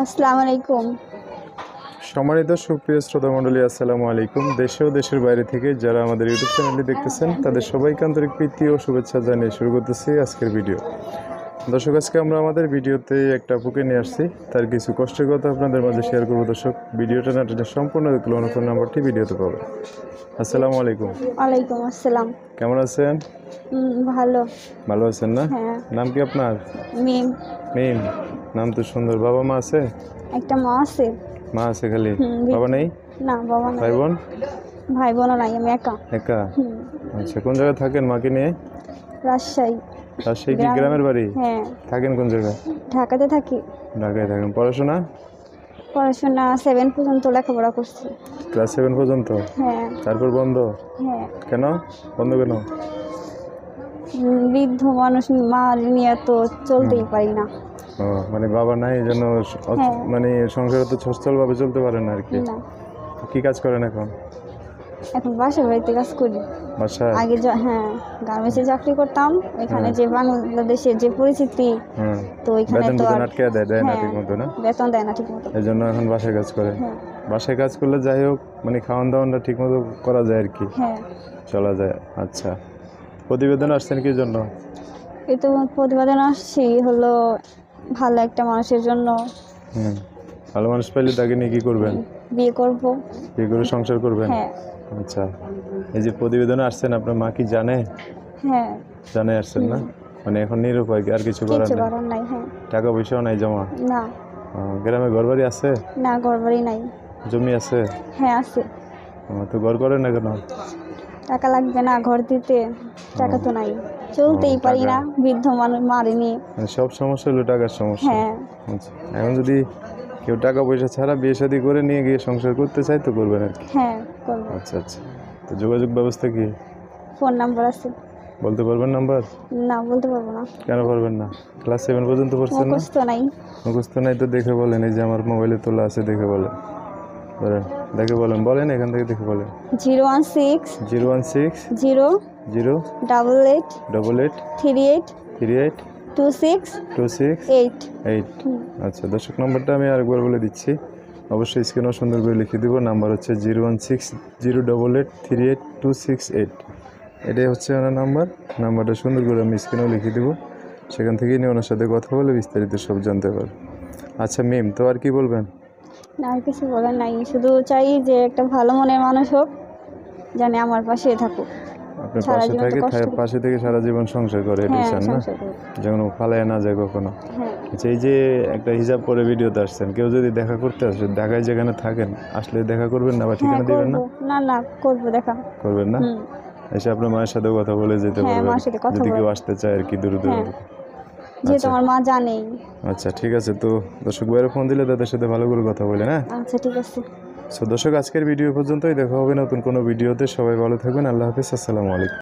আসসালামু আলাইকুম। সম্মানিত সুপ্রিয় শ্রোতা মণ্ডলী, আসসালামু আলাইকুম। দেশে ও দেশের বাইরে থেকে যারা আমাদের ইউটিউব চ্যানেলটি দেখতেছেন তাদের সবাইকে আন্তরিক প্রীতি ও শুভেচ্ছা জানিয়ে শুরু করতেছি আজকের ভিডিও। দর্শক, আজকে আমরা আমাদের ভিডিওতে একটা আপুকে নিয়ে আসছি, তার কিছু কষ্টের কথা আপনাদের মাঝে শেয়ার করবো। দর্শক, ভিডিওটা না সম্পূর্ণ দেখলে অনুফোন নাম্বারটি ভিডিওতে পাবেন। আসসালামু আলাইকুম। ওয়ালাইকুম আসসালাম। কেমন আছেন? ভালো। ভালো আছেন না? হ্যাঁ। নাম কি আপনার? মিম। মিম, নাম তো সুন্দর। বাবা মা আছে? একটা মা আছে। মা আছে খালি, বাবা নেই? না, বাবা নাই। ভাই বোন? ভাই বোনও নাই, আমি একা। একা? আচ্ছা, কোন জায়গায় থাকেন মাকে নিয়ে? রাজশাহী। রাজশাহী কি গ্রামের বাড়ি? হ্যাঁ। থাকেন কোন জায়গায়? ঢাকাতে থাকি। ঢাকায় থাকেন। পড়াশোনা? পড়াশোনা 7 পর্যন্ত লেখাপড়া করছি। ক্লাস 7 পর্যন্ত? হ্যাঁ। তারপর বন্ধ? হ্যাঁ। কেন বন্ধ কেন? বৃদ্ধ মানুষ মা নিয়ে তো চলতেই পারি না। ও, মানে বাবা নাই এই জন্য মানে সংসারে তো সচ্ছলভাবে চলতে পারেন না আর কি। না, কি কাজ করেন এখন? এখন বাসার বাড়িতে কাজ করি। বাসায়? আগে হ্যাঁ, গার্মেন্টসে চাকরি করতাম। এখানে যে বাংলাদেশের যে পরিস্থিতি, তো এখানে বেতন তো বেতন আটকে দেয় না হ্যাঁ, ঠিক মতো না? বেতন দেয় না ঠিক মতো। এই জন্য এখন বাসায় কাজ করেন। হ্যাঁ। বাসায় কাজ করলে যাই হোক, মানে খাওয়ান দাওয়ানটা ঠিক মতো করা যায় আর কি, হ্যাঁ। চলা যায়। আচ্ছা, প্রতিবেদন আসছেন কি জন্য? এই তো প্রতিবেদন আসছি হলো ভালো একটা মানুষের জন্য। ভালো মানুষ পাইলে তাকে নিয়ে কি করবেন? বিয়ে করব। বিয়ে করে সংসার করবেন? হ্যাঁ। আচ্ছা, এই যে প্রতিবেদনে আসছেন, আপনার মা কি জানে? হ্যাঁ। জানে আসছেন না? মানে এখন নিরুপায়, আর কিছু করার নাই। হ্যাঁ। টাকা পয়সাও নাই জমা? না। গ্রামে ঘর বাড়ি আছে? না, ঘরবাড়ি নাই। জমি আছে? হ্যাঁ, আছে। তো ঘর করেন না কেন? টাকা লাগবে না ঘর দিতে? টাকা তো নাই, চলতেই পারি না বৃদ্ধ মানুষ মারিনি। মানে সব সমস্যা হলো টাকার সমস্যা। হ্যাঁ। আচ্ছা, এখন যদি কেউ টাকা পয়সা ছাড়া বিয়ে শাদী করে নিয়ে গিয়ে সংসার করতে চায় তো করবেন আর কি? হ্যাঁ, করব। আচ্ছা আচ্ছা, তো যোগাযোগ ব্যবস্থা কি? ফোন নাম্বার আছে। বলতে পারবেন নাম্বার? না, বলতে পারবো না। কেন পারবেন না? ক্লাস 7 পর্যন্ত পড়ছেন না? মুখস্থ নাই। মুখস্থ নাই তো দেখে বলেন। এই যে আমার মোবাইলে তোলা আছে, দেখে বলেন। বলেন, দেখে বলেন। বলেন, এখান থেকে দেখে বলেন। 016 016 0 0 88 88 38 38 26 26 8। 8। আচ্ছা, দর্শক, নাম্বারটা আমি আরেকবার বলে দিচ্ছি, অবশ্যই স্ক্রিনেও সুন্দর করে লিখে দেবো। নাম্বার হচ্ছে 016 088 38 268। এটাই হচ্ছে ওনার নাম্বার। নাম্বারটা সুন্দর করে আমি স্ক্রিনেও লিখে দেবো, সেখান থেকেই নিয়ে ওনার সাথে কথা বলে বিস্তারিত সব জানতে পারবো। আচ্ছা মিম, তো আর কি বলবেন? না, আর কিছু বলার নাই, শুধু চাই যে একটা ভালো মনের মানুষ হোক, জানে আমার পাশে থাকুক। আপনার পাশে থাকে, পাশে থেকে সারা জীবন সংসার করে, এটাই চান না? যেন ফালায় না যায় কখনো। আচ্ছা, এই যে একটা হিজাব পরে ভিডিওতে আসছেন, কেউ যদি দেখা করতে আসে, ঢাকায় যেখানে থাকেন, আসলে দেখা করবেন না বা ঠিকানা দিবেন না? না না, করবো, দেখা করবেন না? এসে আপনার মায়ের সাথেও কথা বলে যেতে পারবেন যদি কেউ আসতে চায় আর কি, দূর দূর। যেহেতু আমার মা জানেই। আচ্ছা, ঠিক আছে। তো দর্শক ভাইয়েরা ফোন দিলে তাদের সাথে ভালো করে কথা বলে। হ্যাঁ, আচ্ছা, ঠিক আছে। দর্শক, আজকের ভিডিও পর্যন্তই। দেখা হবে নতুন কোনো ভিডিওতে। সবাই ভালো থাকবেন। আল্লাহ হাফিজ। আসসালামু আলাইকুম।